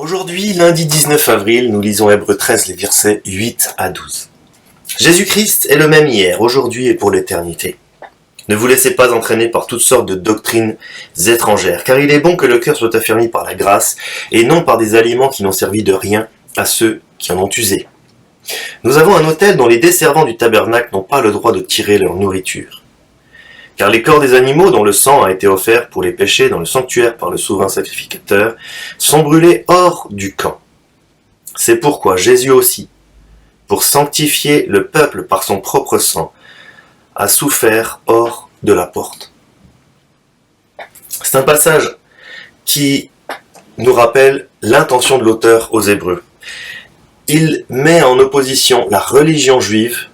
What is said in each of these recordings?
Aujourd'hui, lundi 19 avril, nous lisons Hébreux 13, les versets 8 à 12. Jésus-Christ est le même hier, aujourd'hui et pour l'éternité. Ne vous laissez pas entraîner par toutes sortes de doctrines étrangères, car il est bon que le cœur soit affermi par la grâce, et non par des aliments qui n'ont servi de rien à ceux qui en ont usé. Nous avons un autel dont les desservants du tabernacle n'ont pas le droit de tirer leur nourriture. Car les corps des animaux dont le sang a été offert pour les péchés dans le sanctuaire par le souverain sacrificateur sont brûlés hors du camp. C'est pourquoi Jésus aussi, pour sanctifier le peuple par son propre sang, a souffert hors de la porte. C'est un passage qui nous rappelle l'intention de l'auteur aux Hébreux. Il met en opposition la religion juive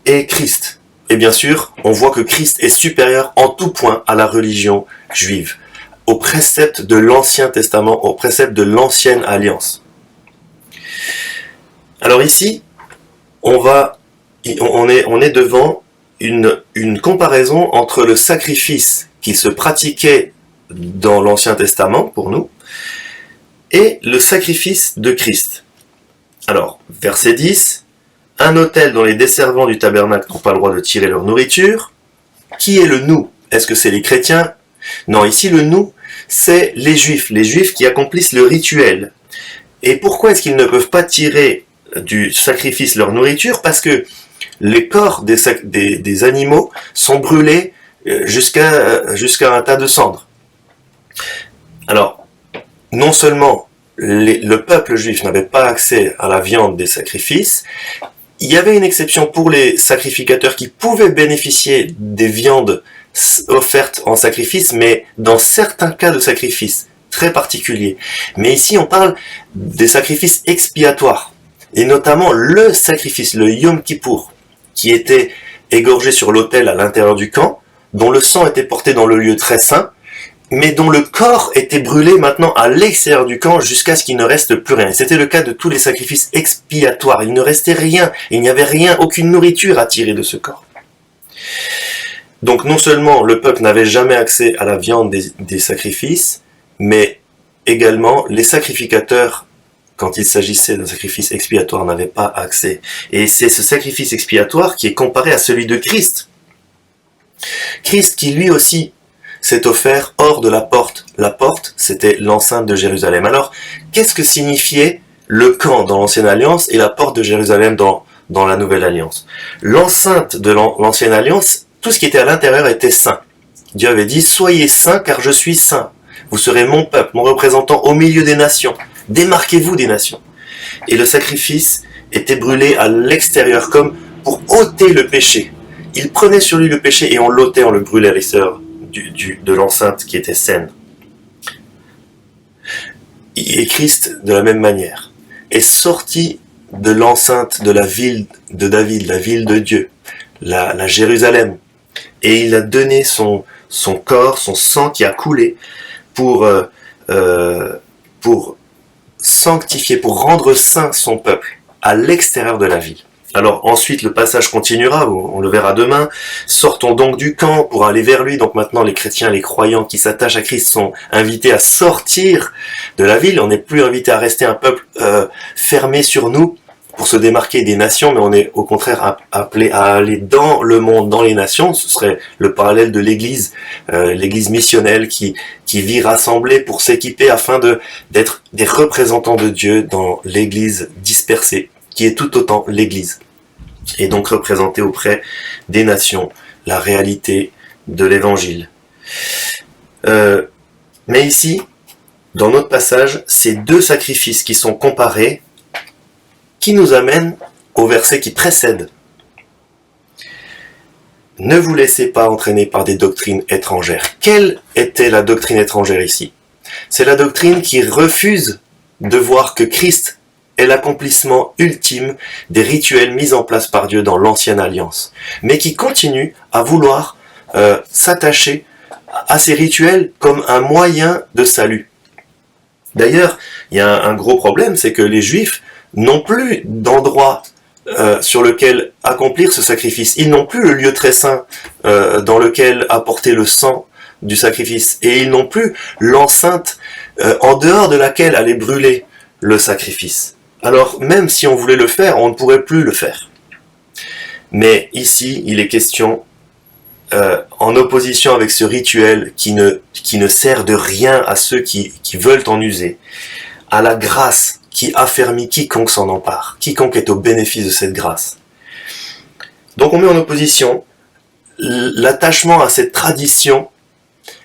et Christ. Et bien sûr, on voit que Christ est supérieur en tout point à la religion juive, aux préceptes de l'Ancien Testament, aux préceptes de l'Ancienne Alliance. Alors ici, on est devant une comparaison entre le sacrifice qui se pratiquait dans l'Ancien Testament, pour nous, et le sacrifice de Christ. Alors, verset 10, un autel dont les desservants du tabernacle n'ont pas le droit de tirer leur nourriture. Qui est le nous? Est-ce que c'est les chrétiens? Non, ici le nous, c'est les juifs qui accomplissent le rituel. Et pourquoi est-ce qu'ils ne peuvent pas tirer du sacrifice leur nourriture? Parce que les corps des animaux sont brûlés jusqu'à un tas de cendres. Alors, non seulement le peuple juif n'avait pas accès à la viande des sacrifices, il y avait une exception pour les sacrificateurs qui pouvaient bénéficier des viandes offertes en sacrifice, mais dans certains cas de sacrifice très particuliers. Mais ici, on parle des sacrifices expiatoires, et notamment le sacrifice, le Yom Kippour, qui était égorgé sur l'autel à l'intérieur du camp, dont le sang était porté dans le lieu très saint, mais dont le corps était brûlé maintenant à l'extérieur du camp jusqu'à ce qu'il ne reste plus rien. C'était le cas de tous les sacrifices expiatoires. Il ne restait rien, il n'y avait rien, aucune nourriture à tirer de ce corps. Donc non seulement le peuple n'avait jamais accès à la viande des sacrifices, mais également les sacrificateurs, quand il s'agissait d'un sacrifice expiatoire, n'avaient pas accès. Et c'est ce sacrifice expiatoire qui est comparé à celui de Christ. Christ qui lui aussi s'est offert hors de la porte. La porte, c'était l'enceinte de Jérusalem. Alors, qu'est-ce que signifiait le camp dans l'Ancienne Alliance et la porte de Jérusalem dans la Nouvelle Alliance? L'enceinte de l'Ancienne Alliance, tout ce qui était à l'intérieur était saint. Dieu avait dit, soyez saints car je suis saint. Vous serez mon peuple, mon représentant au milieu des nations. Démarquez-vous des nations. Et le sacrifice était brûlé à l'extérieur comme pour ôter le péché. Il prenait sur lui le péché et on l'ôtait, on le brûlait à l'extérieur de l'enceinte qui était saine. Et Christ, de la même manière, est sorti de l'enceinte de la ville de David, la ville de Dieu, la Jérusalem, et il a donné son corps, son sang qui a coulé pour sanctifier, pour rendre saint son peuple à l'extérieur de la ville. Alors ensuite le passage continuera, on le verra demain. Sortons donc du camp pour aller vers lui. Donc maintenant les chrétiens, les croyants qui s'attachent à Christ sont invités à sortir de la ville. On n'est plus invité à rester un peuple fermé sur nous pour se démarquer des nations, mais on est au contraire appelé à aller dans le monde, dans les nations. Ce serait le parallèle de l'église missionnelle qui vit rassemblée pour s'équiper afin d'être des représentants de Dieu dans l'église dispersée, qui est tout autant l'Église, et donc représenter auprès des nations la réalité de l'Évangile. Mais ici, dans notre passage, c'est deux sacrifices qui sont comparés, qui nous amènent au verset qui précède. Ne vous laissez pas entraîner par des doctrines étrangères. Quelle était la doctrine étrangère ici? C'est la doctrine qui refuse de voir que Christ est l'accomplissement ultime des rituels mis en place par Dieu dans l'Ancienne Alliance, mais qui continue à vouloir s'attacher à ces rituels comme un moyen de salut. D'ailleurs, il y a un gros problème, c'est que les Juifs n'ont plus d'endroit sur lequel accomplir ce sacrifice. Ils n'ont plus le lieu très saint dans lequel apporter le sang du sacrifice, et ils n'ont plus l'enceinte en dehors de laquelle allaient brûler le sacrifice. Alors, même si on voulait le faire, on ne pourrait plus le faire. Mais ici, il est question, en opposition avec ce rituel qui ne sert de rien à ceux qui veulent en user, à la grâce qui affermit quiconque s'en empare, quiconque est au bénéfice de cette grâce. Donc on met en opposition l'attachement à cette tradition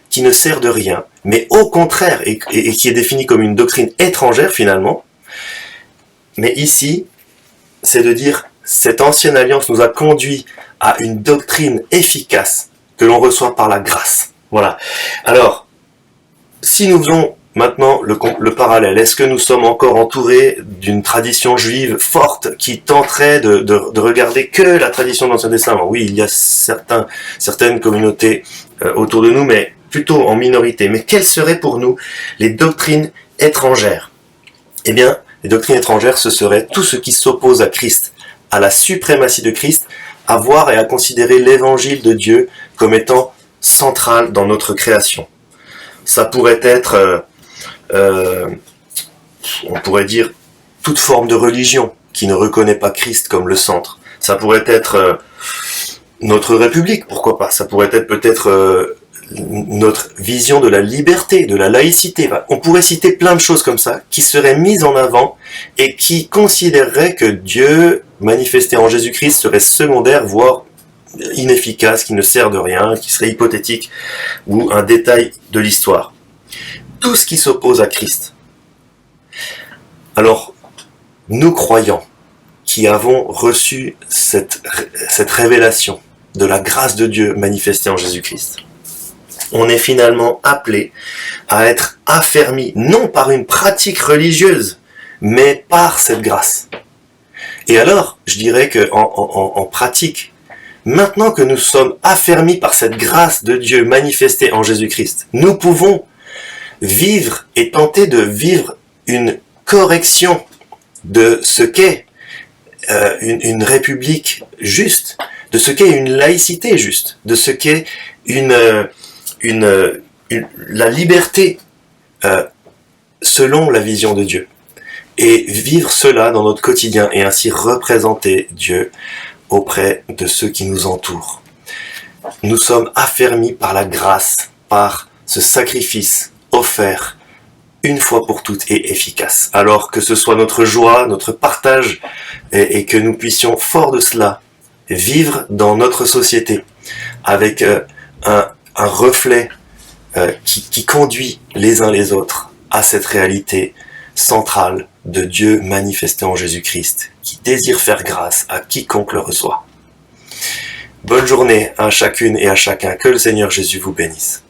qui ne sert de rien, mais au contraire, et qui est définie comme une doctrine étrangère finalement. Mais ici, c'est de dire, cette ancienne alliance nous a conduit à une doctrine efficace que l'on reçoit par la grâce. Voilà. Alors, si nous faisons maintenant le parallèle, est-ce que nous sommes encore entourés d'une tradition juive forte qui tenterait de regarder que la tradition de l'Ancien Testament? Oui, il y a certaines communautés autour de nous, mais plutôt en minorité. Mais quelles seraient pour nous les doctrines étrangères? Eh bien, les doctrines étrangères, ce serait tout ce qui s'oppose à Christ, à la suprématie de Christ, à voir et à considérer l'évangile de Dieu comme étant central dans notre création. Ça pourrait être, on pourrait dire, toute forme de religion qui ne reconnaît pas Christ comme le centre. Ça pourrait être notre République, pourquoi pas. Ça pourrait être peut-être notre vision de la liberté, de la laïcité. On pourrait citer plein de choses comme ça qui seraient mises en avant et qui considéreraient que Dieu manifesté en Jésus-Christ serait secondaire, voire inefficace, qui ne sert de rien, qui serait hypothétique ou un détail de l'histoire. Tout ce qui s'oppose à Christ. Alors, nous croyants qui avons reçu cette révélation de la grâce de Dieu manifestée en Jésus-Christ, on est finalement appelé à être affermis, non par une pratique religieuse, mais par cette grâce. Et alors, je dirais que en pratique, maintenant que nous sommes affermis par cette grâce de Dieu manifestée en Jésus-Christ, nous pouvons vivre et tenter de vivre une correction de ce qu'est une république juste, de ce qu'est une laïcité juste, de ce qu'est la liberté selon la vision de Dieu. Et vivre cela dans notre quotidien et ainsi représenter Dieu auprès de ceux qui nous entourent. Nous sommes affermis par la grâce, par ce sacrifice offert une fois pour toutes et efficace. Alors que ce soit notre joie, notre partage, et que nous puissions, fort de cela, vivre dans notre société avec un reflet qui conduit les uns les autres à cette réalité centrale de Dieu manifesté en Jésus-Christ, qui désire faire grâce à quiconque le reçoit. Bonne journée à chacune et à chacun, que le Seigneur Jésus vous bénisse.